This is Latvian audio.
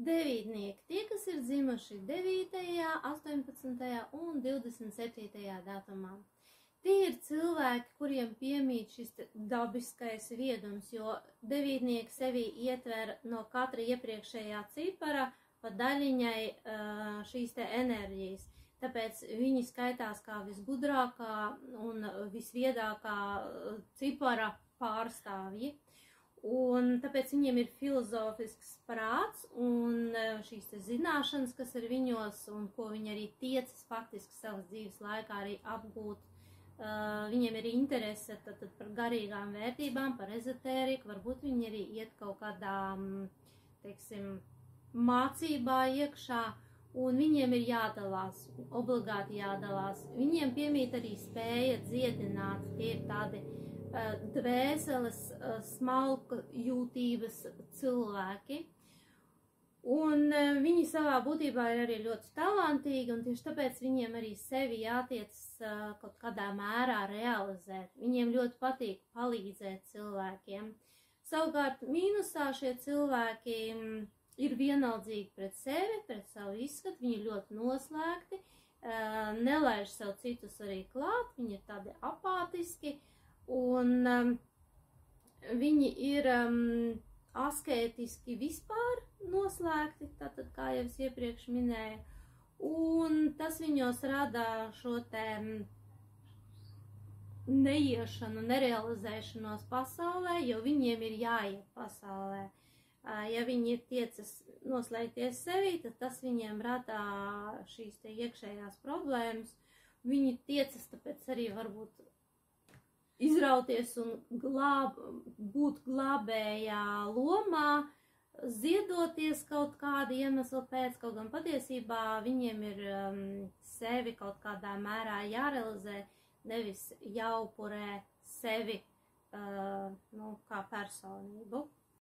Devītnieki, tie, kas ir dzimuši 9., 18. un 27. datumā. Tie ir cilvēki, kuriem piemīt šis dabiskais viedums, jo devītnieki sevī ietver no katra iepriekšējā cipara pa daļiņai šīs te enerģijas. Tāpēc viņi skaitās kā visgudrākā un visviedākā cipara pārstāvji. Un tāpēc viņiem ir filozofisks prāts un šīs te zināšanas, kas ir viņos un ko viņi arī tiecas faktiski savas dzīves laikā arī apgūt. Viņiem ir interese tad par garīgām vērtībām, par ezotēriku, varbūt viņi arī iet kaut kādā, teiksim, mācībā iekšā, un viņiem ir jādalās, obligāti jādalās. Viņiem piemīt arī spēja dziedināt, tie ir tādi dvēseles smalka jūtības cilvēki. Un viņi savā būtībā ir arī ļoti talantīgi, un tieši tāpēc viņiem arī sevi jātiec kaut kādā mērā realizēt. Viņiem ļoti patīk palīdzēt cilvēkiem. Savukārt mīnusā šie cilvēki ir vienaldzīgi pret sevi, pret savu izskatu, viņi ir ļoti noslēgti, nelaiž sev citus arī klāt, viņi ir tādi apātiski, un viņi ir askētiski vispār noslēgti, tātad, kā jau es iepriekš minēju, un tas viņos rada šo te neiešanu, nerealizēšanos pasaulē, jo viņiem ir jāiet pasaulē. Ja viņi tiecas noslēgties sevī, tad tas viņiem rada šīs te iekšējās problēmas. Viņi tiecas tāpēc arī varbūt izrauties un būt glābējā lomā, ziedoties kaut kādu iemeslu pēc, kaut gan patiesībā viņiem ir sevi kaut kādā mērā jārealizē, nevis jāupurē sevi kā personību.